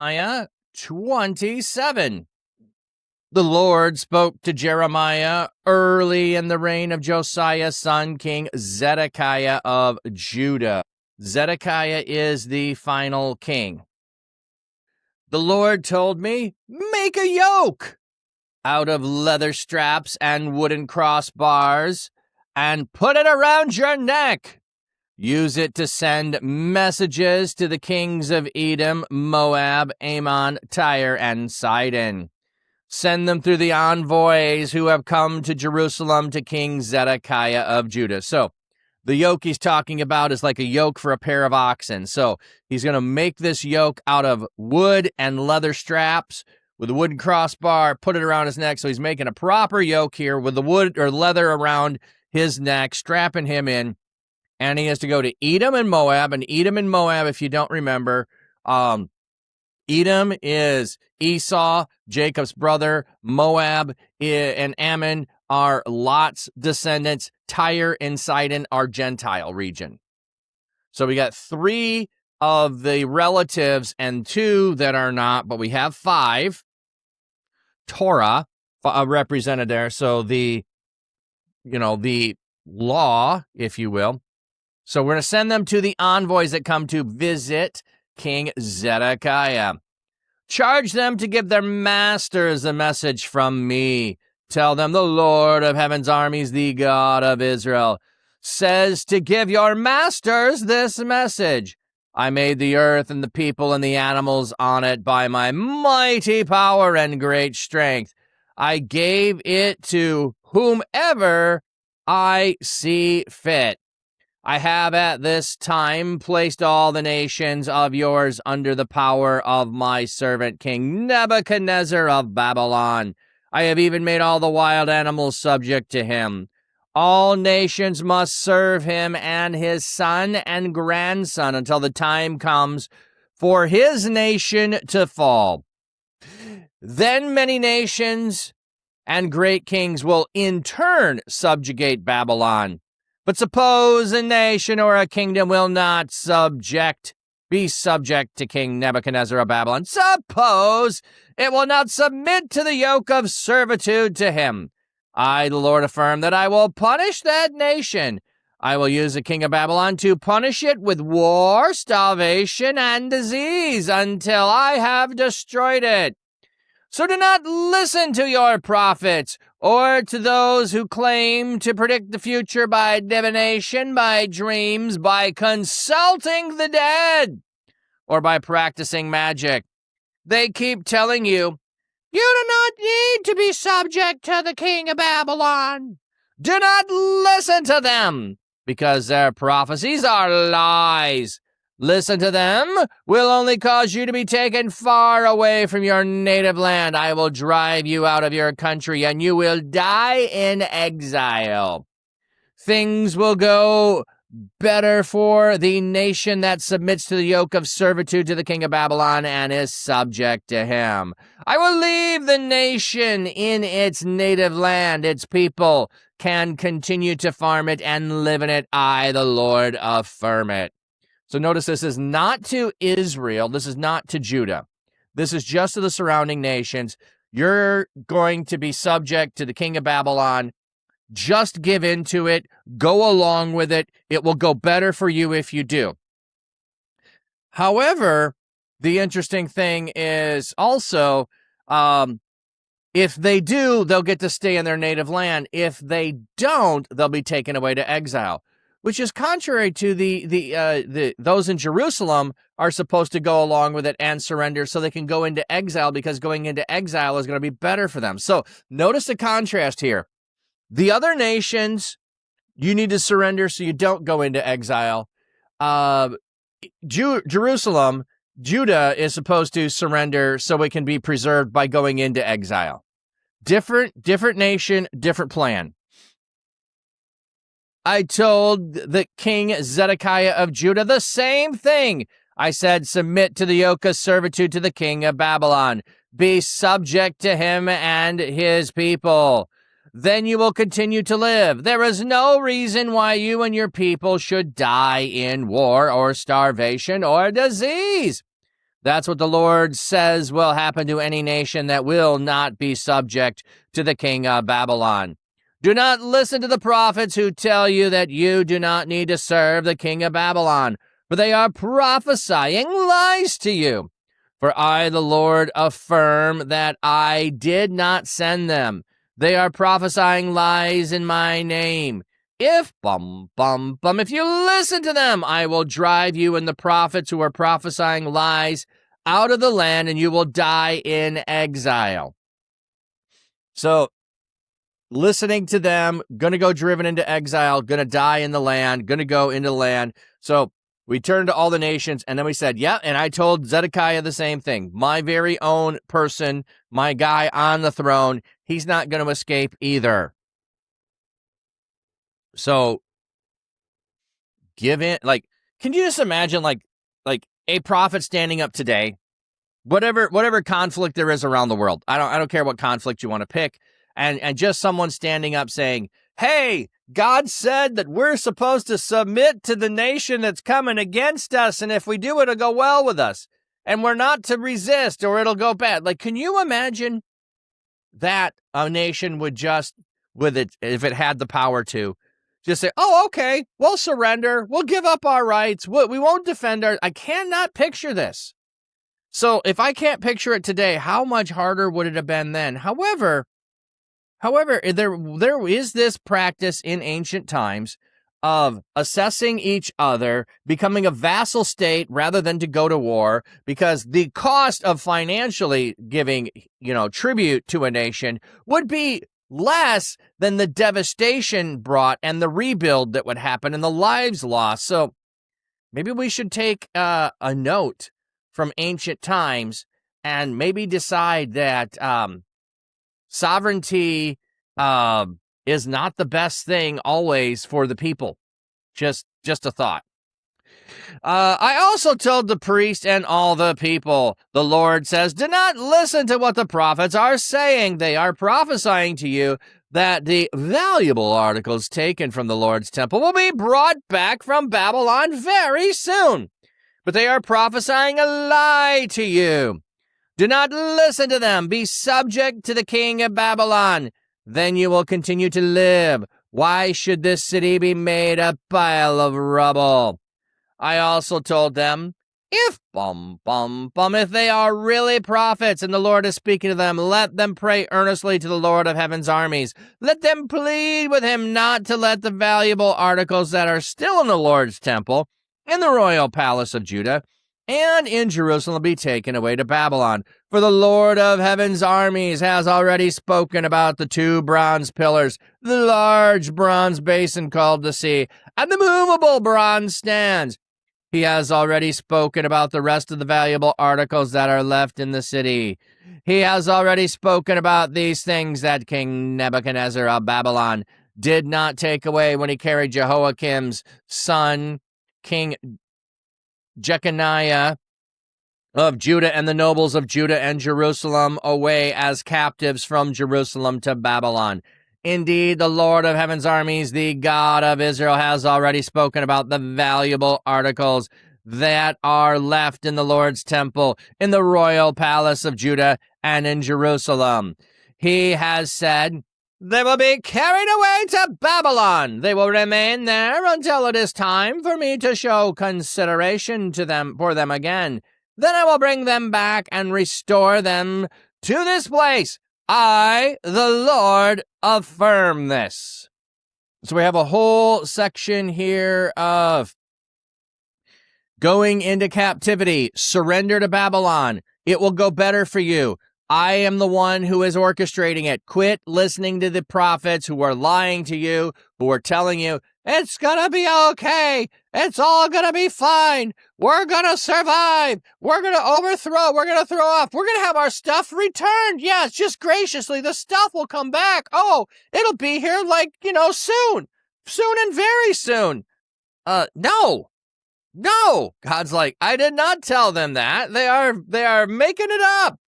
Jeremiah 27. The Lord spoke to Jeremiah early in the reign of Josiah's son, King Zedekiah of Judah. Zedekiah is the final king. The Lord told me, make a yoke out of leather straps and wooden crossbars and put it around your neck. Use it to send messages to the kings of Edom, Moab, Ammon, Tyre, and Sidon. Send them through the envoys who have come to Jerusalem to King Zedekiah of Judah. So the yoke he's talking about is like a yoke for a pair of oxen. So he's going to make this yoke out of wood and leather straps with a wooden crossbar, put it around his neck. So he's making a proper yoke here with the wood or leather around his neck, strapping him in. And he has to go to Edom and Moab. And Edom and Moab, if you don't remember, Edom is Esau, Jacob's brother. Moab and Ammon are Lot's descendants. Tyre and Sidon are Gentile region. So we got 3 of the relatives and 2 that are not, but we have 5. Torah represented there. So the law, if you will. So we're going to send them to the envoys that come to visit King Zedekiah. Charge them to give their masters a message from me. Tell them the Lord of heaven's armies, the God of Israel, says to give your masters this message. I made the earth and the people and the animals on it by my mighty power and great strength. I gave it to whomever I see fit. I have at this time placed all the nations of yours under the power of my servant King Nebuchadnezzar of Babylon. I have even made all the wild animals subject to him. All nations must serve him and his son and grandson until the time comes for his nation to fall. Then many nations and great kings will in turn subjugate Babylon. But suppose a nation or a kingdom will not be subject to King Nebuchadnezzar of Babylon. Suppose it will not submit to the yoke of servitude to him. I, the Lord, affirm that I will punish that nation. I will use the king of Babylon to punish it with war, starvation, and disease until I have destroyed it. So do not listen to your prophets or to those who claim to predict the future by divination, by dreams, by consulting the dead, or by practicing magic. They keep telling you, you do not need to be subject to the king of Babylon. Do not listen to them, because their prophecies are lies. Listen to them will only cause you to be taken far away from your native land. I will drive you out of your country, and you will die in exile. Things will go better for the nation that submits to the yoke of servitude to the king of Babylon and is subject to him. I will leave the nation in its native land. Its people can continue to farm it and live in it. I, the Lord, affirm it. So notice this is not to Israel. This is not to Judah. This is just to the surrounding nations. You're going to be subject to the king of Babylon. Just give in to it. Go along with it. It will go better for you if you do. However, the interesting thing is also, if they do, they'll get to stay in their native land. If they don't, they'll be taken away to exile, which is contrary to the those in Jerusalem are supposed to go along with it and surrender so they can go into exile, because going into exile is going to be better for them. So notice the contrast here. The other nations, you need to surrender so you don't go into exile. Jerusalem, Judah is supposed to surrender so it can be preserved by going into exile. Different nation, different plan. I told the King Zedekiah of Judah the same thing. I said, submit to the yoke of servitude to the king of Babylon. Be subject to him and his people. Then you will continue to live. There is no reason why you and your people should die in war or starvation or disease. That's what the Lord says will happen to any nation that will not be subject to the king of Babylon. Do not listen to the prophets who tell you that you do not need to serve the king of Babylon, for they are prophesying lies to you. For I, the Lord, affirm that I did not send them. They are prophesying lies in my name. If you listen to them, I will drive you and the prophets who are prophesying lies out of the land, and you will die in exile. So, listening to them, going to go driven into exile, going to die in the land, going to go into the land. So, we turned to all the nations, and then we said, yeah, and I told Zedekiah the same thing. My very own person, my guy on the throne, he's not going to escape either. So, give in, like, can you just imagine, like a prophet standing up today, whatever conflict there is around the world. I don't care what conflict you want to pick, and just someone standing up saying, hey, God said that we're supposed to submit to the nation that's coming against us, and if we do, it'll go well with us, and we're not to resist or it'll go bad. Like, can you imagine that a nation would just, with it, if it had the power to, just say, oh, okay, we'll surrender, we'll give up our rights, we won't defend I cannot picture this. So if I can't picture it today, how much harder would it have been then? However, there is this practice in ancient times of assessing each other, becoming a vassal state rather than to go to war, because the cost of financially giving, tribute to a nation would be less than the devastation brought and the rebuild that would happen and the lives lost. So maybe we should take a note from ancient times and maybe decide that sovereignty is not the best thing always for the people. Just a thought. I also told the priest and all the people, the Lord says, do not listen to what the prophets are saying. They are prophesying to you that the valuable articles taken from the Lord's temple will be brought back from Babylon very soon. But they are prophesying a lie to you. Do not listen to them. Be subject to the king of Babylon. Then you will continue to live. Why should this city be made a pile of rubble? I also told them, if they are really prophets and the Lord is speaking to them, let them pray earnestly to the Lord of heaven's armies. Let them plead with him not to let the valuable articles that are still in the Lord's temple, in the royal palace of Judah, and in Jerusalem be taken away to Babylon. For the Lord of heaven's armies has already spoken about the 2 bronze pillars, the large bronze basin called the sea, and the movable bronze stands. He has already spoken about the rest of the valuable articles that are left in the city. He has already spoken about these things that King Nebuchadnezzar of Babylon did not take away when he carried Jehoiakim's son, King Jeconiah of Judah, and the nobles of Judah and Jerusalem away as captives from Jerusalem to Babylon. Indeed, the Lord of heaven's armies, the God of Israel, has already spoken about the valuable articles that are left in the Lord's temple, in the royal palace of Judah, and in Jerusalem. He has said, they will be carried away to Babylon. They will remain there until it is time for me to show consideration to them for them again. Then I will bring them back and restore them to this place. I, the Lord, affirm this. So we have a whole section here of going into captivity, surrender to Babylon. It will go better for you. I am the one who is orchestrating it. Quit listening to the prophets who are lying to you, who are telling you, it's gonna be okay. It's all gonna be fine. We're gonna survive. We're gonna overthrow. We're gonna throw off. We're gonna have our stuff returned. Yes, just graciously. The stuff will come back. Oh, it'll be here soon. Soon and very soon. No. God's like, I did not tell them that. They are making it up.